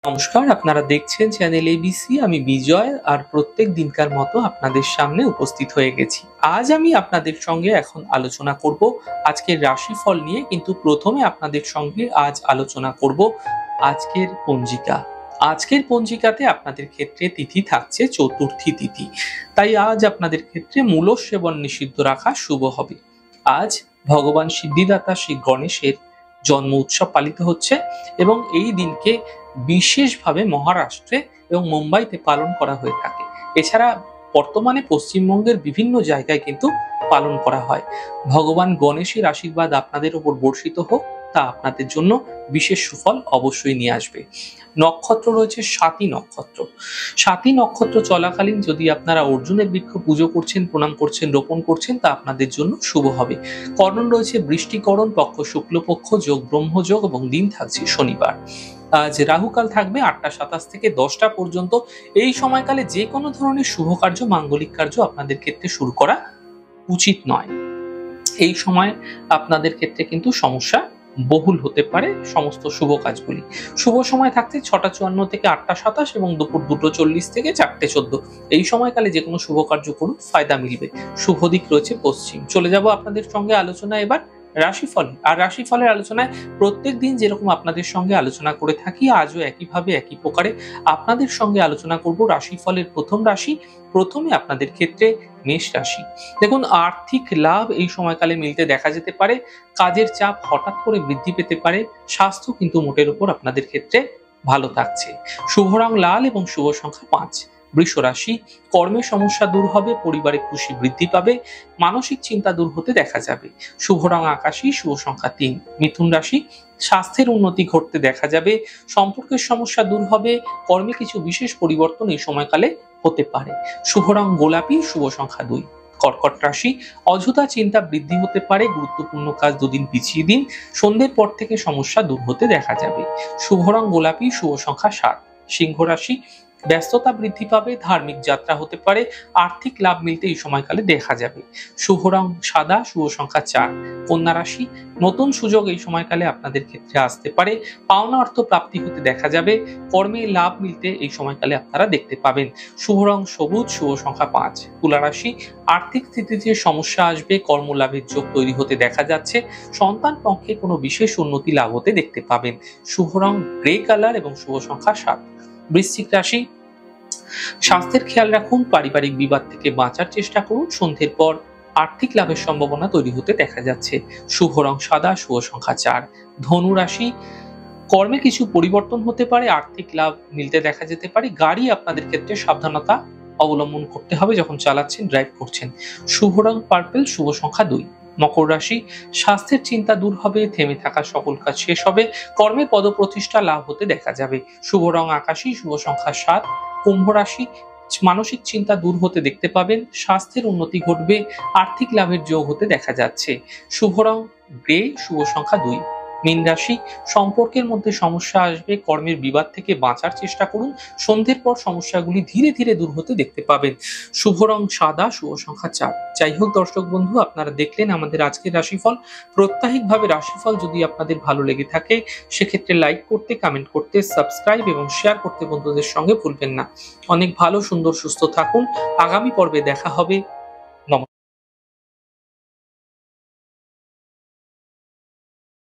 নমস্কার, আপনারা দেখছেন চ্যানেল এবিসি। আমি বিজয় আর প্রত্যেক দিনকার মতো আপনাদের সামনে উপস্থিত হয়ে গেছি। আজ আমি আপনাদের সঙ্গে এখন আলোচনা করব আজকের রাশিফল নিয়ে, কিন্তু প্রথমে আপনাদের সঙ্গে আজ আলোচনা করব আজকের পঞ্জিকা। আজকের পঞ্জিকাতে আপনাদের ক্ষেত্রে তিথি থাকছে চতুর্থী তিথি, তাই আজ আপনাদের ক্ষেত্রে মূল সেবন নিষিদ্ধ রাখা শুভ হবে। আজ ভগবান সিদ্ধিদাতা শ্রী গণেশের জন্ম উৎসব পালিত হচ্ছে এবং এই দিনকে বিশেষভাবে মহারাষ্ট্রে এবং মুম্বাইতে পালন করা হয়ে থাকে। এছাড়া বর্তমানে পশ্চিমবঙ্গের বিভিন্ন জায়গায় কিন্তু পালন করা হয়। ভগবান গণেশের আশীর্বাদ আপনাদের উপর বর্ষিত হোক, তা আপনাদের জন্য বিশেষ সুফল অবশ্যই নিয়ে আসবে। নক্ষত্র রয়েছে সাতী নক্ষত্র। সাতী নক্ষত্র চলাকালীন যদি আপনারা অর্জুনের বৃক্ষ পুজো করছেন, প্রণাম করছেন, রোপণ করছেন, তা আপনাদের জন্য শুভ হবে। করণ রয়েছে বৃষ্টিকরণ, পক্ষ শুক্লপক্ষ, যোগ ব্রহ্মযোগ এবং দিন থাকছে শনিবার। আজ রাহুকাল থাকবে 8টা 27 থেকে 10টা পর্যন্ত। এই সময়কালে যে কোনো ধরনের শুভ কার্য, মাঙ্গলিক কার্য আপনাদের ক্ষেত্রে শুরু করা উচিত নয়। এই সময় আপনাদের ক্ষেত্রে কিন্তু সমস্যা বহুল হতে পারে সমস্ত শুভ কাজগুলি। শুভ সময় থাকছে 6টা 54 থেকে 8টা 27 এবং দুপুর 2টো 40 থেকে 4টে 14। এই সময়কালে যে কোনো শুভ কার্য করুন, ফায়দা মিলবে। শুভ দিক রয়েছে পশ্চিম। চলে যাব আপনাদের সঙ্গে আলোচনা এবার রাশিফল। আর রাশিফলের আলোচনায় প্রত্যেক দিন যেরকম আপনাদের সঙ্গে আলোচনা করে থাকি, আজও একইভাবে একই প্রকারে আপনাদের সঙ্গে আলোচনা করব রাশিফলের প্রথম রাশি। প্রথমে আপনাদের ক্ষেত্রে মেষ রাশি। দেখুন, আর্থিক লাভ এই সময়কালে মিলতে দেখা যেতে পারে। কাজের চাপ হঠাৎ করে বৃদ্ধি পেতে পারে। স্বাস্থ্য কিন্তু মোটের উপর আপনাদের ক্ষেত্রে ভালো থাকছে। শুভ রং লাল এবং শুভ সংখ্যা 5। বৃষ রাশি। কর্মের সমস্যা দূর হবে, পরিবারে খুশি বৃদ্ধি পাবে, মানসিক চিন্তা দূর হতে দেখা যাবে। শুভ রং আকাশী, শুভ সংখ্যা 3। মিথুন রাশি। স্বাস্থ্যের উন্নতি ঘটতে দেখা যাবে, সম্পর্কের সমস্যা দূর হবে, কর্মে কিছু বিশেষ পরিবর্তন এই সময়কালে হতে পারে। শুভ রং গোলাপি, শুভ সংখ্যা 2। কর্কট রাশি। অযথা চিন্তা বৃদ্ধি হতে পারে, গুরুত্বপূর্ণ কাজ দুদিন পিছিয়ে দিন, সন্ধ্যের পর থেকে সমস্যা দূর হতে দেখা যাবে। শুভ রং গোলাপি, শুভ সংখ্যা 7। সিংহ রাশি। ব্যস্ততা বৃদ্ধি পাবে, ধার্মিক যাত্রা হতে পারে, আর্থিক লাভ মিলতে এই সময়কালে দেখা যাবে। শুভ রং সাদা, শুভ সংখ্যা 4। কন্যা রাশি। নতুন সুযোগ এই সময়কালে আপনাদের ক্ষেত্রে আসতে পারে, পাওনা অর্থ প্রাপ্তি হতে দেখা যাবে, কর্মে লাভ মিলতে এই সময়কালে আপনারা দেখতে পাবেন। শুভ রং সবুজ, শুভ সংখ্যা 5। তুলা রাশি। আর্থিক স্থিতিতে সমস্যা আসবে, কর্মলাভের যোগ তৈরি হতে দেখা যাচ্ছে, সন্তান পক্ষে কোনো বিশেষ উন্নতি লাভ হতে দেখতে পাবেন। শুভ রং গ্রে কালার এবং শুভ সংখ্যা 7। বৃশ্চিক রাশি। স্বাস্থ্যের খেয়াল রাখুন, পারিবারিক বিবাদ থেকে বাঁচার চেষ্টা করুন, সন্ধ্যের পর আর্থিক লাভের সম্ভাবনা তৈরি হতে দেখা যাচ্ছে। শুভ রং সাদা, শুভ সংখ্যা 4। ধনু রাশি। কর্মে কিছু পরিবর্তন হতে পারে, আর্থিক লাভ মিলতে দেখা যেতে পারে, গাড়ি আপনাদের ক্ষেত্রে সাবধানতা অবলম্বন করতে হবে যখন চালাচ্ছেন, ড্রাইভ করছেন। শুভ রং পার্পল, শুভ সংখ্যা 2। মকর রাশি। স্বাস্থ্যের চিন্তা দূর হবে, থেমে থাকা সকল কাজ শেষ হবে, কর্মে পদপ্রতিষ্ঠা লাভ হতে দেখা যাবে। শুভ রং আকাশী, শুভ সংখ্যা 7। কুম্ভ রাশি। মানসিক চিন্তা দূর হতে দেখতে পাবেন, স্বাস্থ্যের উন্নতি ঘটবে, আর্থিক লাভের যোগ হতে দেখা যাচ্ছে। শুভ রং গ্রে, শুভ সংখ্যা 2। মীন রাশি। সম্পর্কের মধ্যে সমস্যা আসবে, কর্মের বিবাদ থেকে বাঁচার চেষ্টা করুন, সন্ধ্যের পর সমস্যাগুলি ধীরে ধীরে দূর হতে দেখতে পাবেন। শুভ রং সাদা, শুভ সংখ্যা 4। যাই হোক দর্শক বন্ধু, আপনারা দেখলেন আমাদের আজকের রাশিফল। প্রত্যাহিকভাবে রাশিফল যদি আপনাদের ভালো লেগে থাকে, সেক্ষেত্রে লাইক করতে, কমেন্ট করতে, সাবস্ক্রাইব এবং শেয়ার করতে বন্ধুদের সঙ্গে ভুলবেন না। অনেক ভালো, সুন্দর, সুস্থ থাকুন। আগামী পর্বে দেখা হবে। নমস্কার।